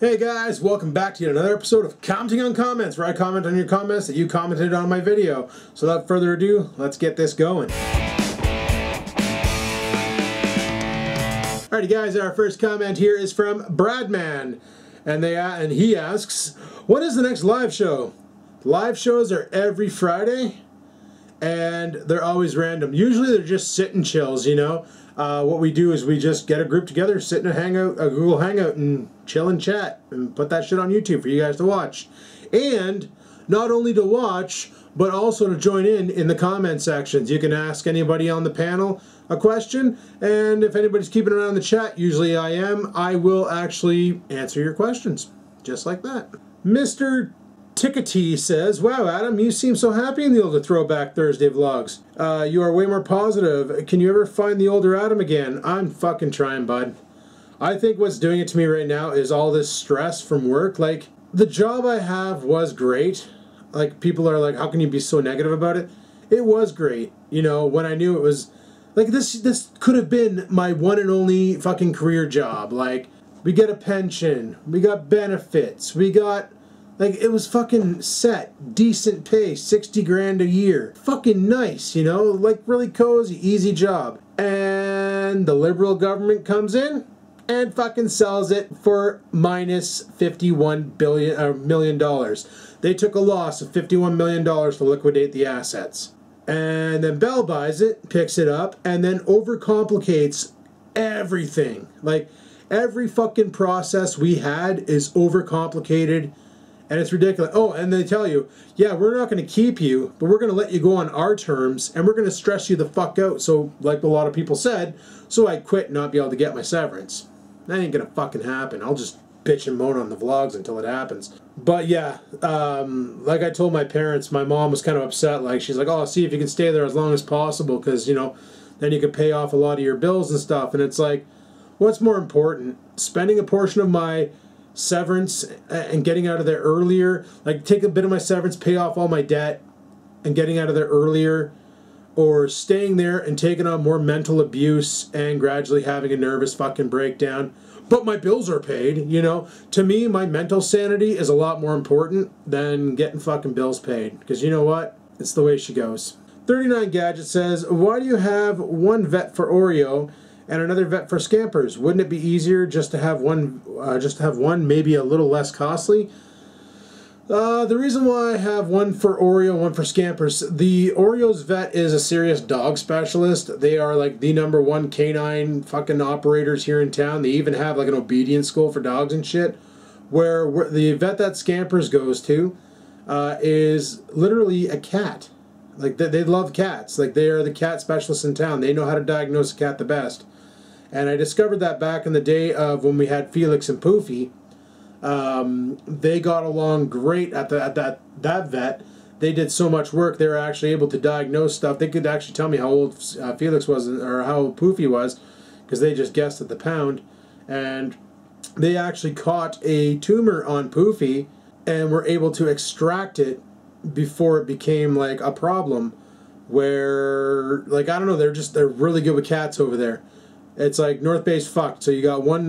Hey guys, welcome back to yet another episode of Commenting on Comments, where I comment on your comments that you commented on my video. So without further ado, let's get this going. Alrighty guys, our first comment here is from Bradman, and he asks, when is the next live show? Live shows are every Friday, and they're always random. Usually they're just sit and chills, you know. What we do is we just get a group together, sit in a Google Hangout, and chill and chat, and put that shit on YouTube for you guys to watch. And not only to watch, but also to join in the comment sections. You can ask anybody on the panel a question, and if anybody's keeping an eye on the chat, usually I am, I will actually answer your questions, just like that. Mr. Tickety says, wow, Adam, you seem so happy in the older Throwback Thursday vlogs. You are way more positive. Can you ever find the older Adam again? I'm fucking trying, bud. I think what's doing it to me right now is all this stress from work. Like, the job I have was great. Like, people are like, how can you be so negative about it? It was great. You know, when I knew it was, like, this could have been my one and only fucking career job. Like, we get a pension, we got benefits, we got... Like, it was fucking set, decent pay, 60 grand a year. Fucking nice, you know, like really cozy, easy job. And the liberal government comes in and fucking sells it for minus $51 million. They took a loss of $51 million to liquidate the assets. And then Bell buys it, picks it up, and then overcomplicates everything. Like, every fucking process we had is overcomplicated. And it's ridiculous. Oh, and they tell you, yeah, we're not going to keep you, but we're going to let you go on our terms, and we're going to stress you the fuck out. So, like a lot of people said, so I quit and not be able to get my severance. That ain't going to fucking happen. I'll just bitch and moan on the vlogs until it happens. But yeah, like I told my parents, my mom was kind of upset. Like, she's like, oh, see if you can stay there as long as possible, because, you know, then you could pay off a lot of your bills and stuff. And it's like, what's more important? Spending a portion of my severance and getting out of there earlier, like take a bit of my severance, pay off all my debt and getting out of there earlier, or staying there and taking on more mental abuse and gradually having a nervous fucking breakdown, but my bills are paid, you know. To me, my mental sanity is a lot more important than getting fucking bills paid, because you know what, it's the way she goes. 39 Gadget says, why do you have one vet for Oreo and another vet for Scampers? Wouldn't it be easier just to have one, maybe a little less costly? The reason why I have one for Oreo, one for Scampers, the Oreo's vet is a serious dog specialist. They are like the #1 canine fucking operators here in town. They even have like an obedience school for dogs and shit. Where the vet that Scampers goes to is literally a cat. Like, they love cats. Like, they are the cat specialists in town. They know how to diagnose a cat the best. And I discovered that back in the day of when we had Felix and Poofy. They got along great at that vet. They did so much work, they were actually able to diagnose stuff. They could actually tell me how old Felix was, or how old Poofy was, because they just guessed at the pound. And they actually caught a tumor on Poofy and were able to extract it before it became like a problem. Where, like, I don't know, they're really good with cats over there. It's like North Bay's fucked. So you got one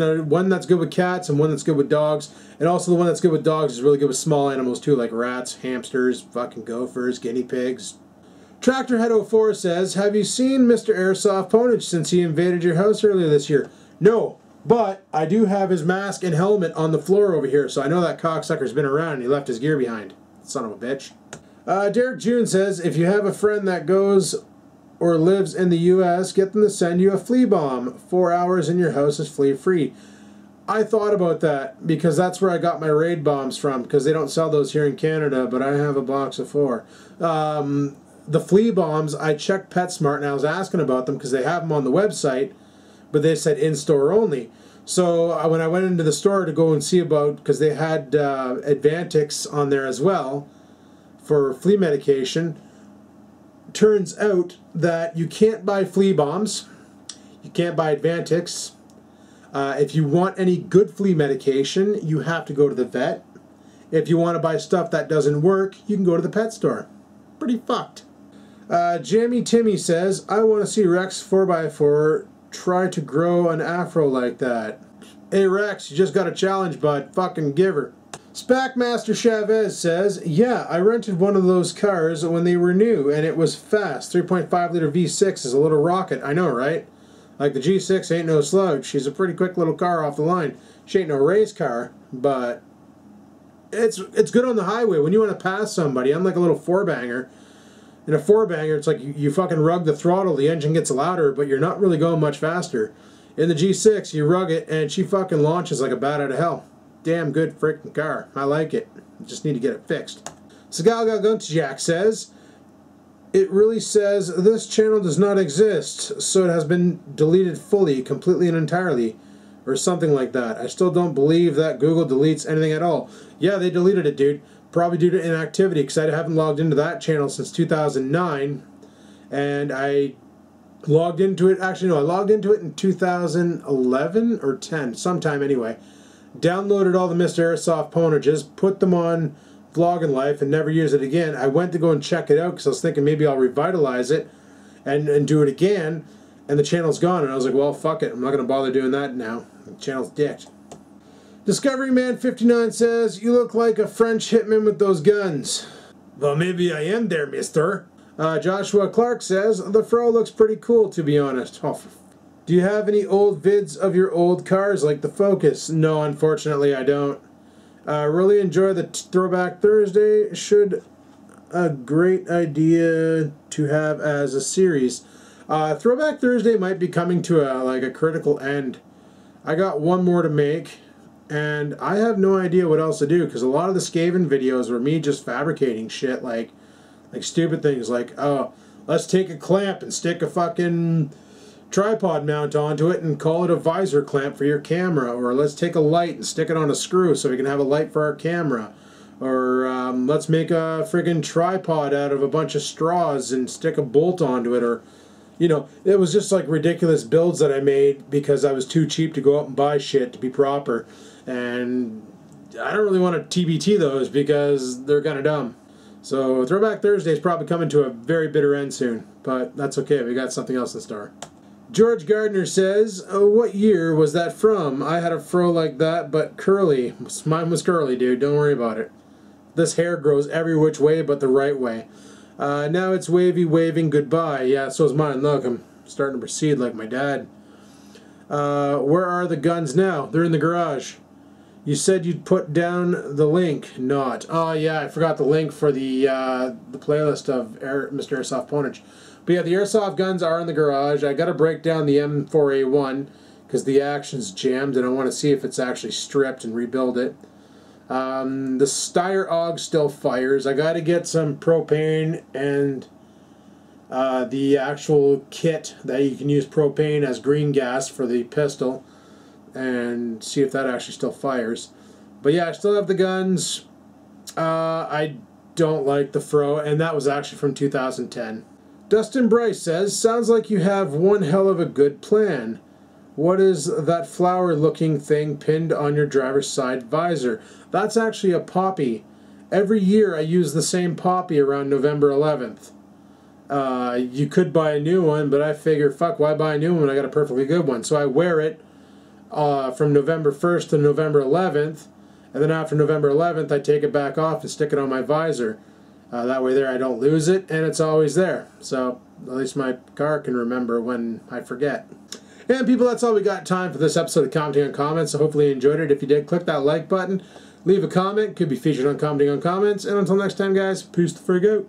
that's good with cats and one that's good with dogs. And also the one that's good with dogs is really good with small animals too, like rats, hamsters, fucking gophers, guinea pigs. Tractorhead04 says, have you seen Mr. Airsoft Ownage since he invaded your house earlier this year? No, but I do have his mask and helmet on the floor over here, so I know that cocksucker's been around and he left his gear behind. Son of a bitch. Derek June says, if you have a friend that goes or lives in the U.S., get them to send you a flea bomb. 4 hours in your house is flea free. I thought about that because that's where I got my raid bombs from, because they don't sell those here in Canada, but I have a box of 4. The flea bombs, I checked PetSmart and I was asking about them because they have them on the website, but they said in-store only. So when I went into the store to go and see about, because they had Advantix on there as well for flea medication, turns out that you can't buy flea bombs, you can't buy Advantix. If you want any good flea medication, you have to go to the vet. If you want to buy stuff that doesn't work, you can go to the pet store. Pretty fucked. Jamie Timmy says, I want to see Rex 4x4 try to grow an afro like that. Hey Rex, you just got a challenge, bud. Fucking give her. Spec Master Chavez says, yeah, I rented one of those cars when they were new, and it was fast. 3.5 liter V6 is a little rocket. I know, right? Like the G6 ain't no slouch. She's a pretty quick little car off the line. She ain't no race car, but it's good on the highway. When you want to pass somebody, I'm like a little four-banger. In a four-banger, it's like you fucking rug the throttle, the engine gets louder, but you're not really going much faster. In the G6, you rug it, and she fucking launches like a bat out of hell. Damn good freaking car. I like it. You just need to get it fixed. Sagalgaguntajak says, it really says this channel does not exist, so it has been deleted fully, completely and entirely, or something like that. I still don't believe that Google deletes anything at all. Yeah, they deleted it, dude. Probably due to inactivity, because I haven't logged into that channel since 2009, and I logged into it, actually no, I logged into it in 2011 or 10, sometime anyway. Downloaded all the Mr. Airsoft Onages, put them on Vloggin Life and never use it again. I went to go and check it out because I was thinking maybe I'll revitalize it and do it again, and the channel's gone, and I was like, well, fuck it, I'm not going to bother doing that now. The channel's dicked. Discovery Man 59 says, you look like a French hitman with those guns. Well, maybe I am there, mister. Joshua Clark says, the fro looks pretty cool, to be honest. Oh, do you have any old vids of your old cars, like the Focus? No, unfortunately, I don't. Really enjoy the Throwback Thursday. Should a great idea to have as a series. Throwback Thursday might be coming to a critical end. I got one more to make, and I have no idea what else to do, because a lot of the Skaven videos were me just fabricating shit, like stupid things like, oh, let's take a clamp and stick a fucking tripod mount onto it and call it a visor clamp for your camera, or let's take a light and stick it on a screw so we can have a light for our camera, or let's make a friggin' tripod out of a bunch of straws and stick a bolt onto it, or, you know, it was just like ridiculous builds that I made because I was too cheap to go out and buy shit to be proper, and I don't really want to TBT those because they're kind of dumb. So Throwback Thursday is probably coming to a very bitter end soon, but that's okay, we got something else in store. George Gardner says, what year was that from? I had a fro like that, but curly. Mine was curly, dude, don't worry about it. This hair grows every which way but the right way. Now it's wavy, waving goodbye. Yeah, so is mine. Look, I'm starting to proceed like my dad. Where are the guns now? They're in the garage. You said you'd put down the link. Not. Oh yeah, I forgot the link for the playlist of Mr. Airsoft Ownage. But yeah, the airsoft guns are in the garage. I got to break down the M4A1 because the action's jammed, and I want to see if it's actually stripped and rebuild it. The Steyr AUG still fires. I got to get some propane and the actual kit that you can use propane as green gas for the pistol, and see if that actually still fires. But yeah, I still have the guns. I don't like the fro, and that was actually from 2010. Dustin Bryce says, sounds like you have one hell of a good plan. What is that flower looking thing pinned on your driver's side visor? That's actually a poppy. Every year I use the same poppy around November 11th. You could buy a new one, but I figure, fuck, why buy a new one when I got a perfectly good one? So I wear it from November 1st to November 11th, and then after November 11th I take it back off and stick it on my visor. That way there I don't lose it, and it's always there. So at least my car can remember when I forget. And people, that's all we got time for this episode of Commenting on Comments. So hopefully you enjoyed it. If you did, click that like button, leave a comment, could be featured on Commenting on Comments, and until next time guys, peace the frig out.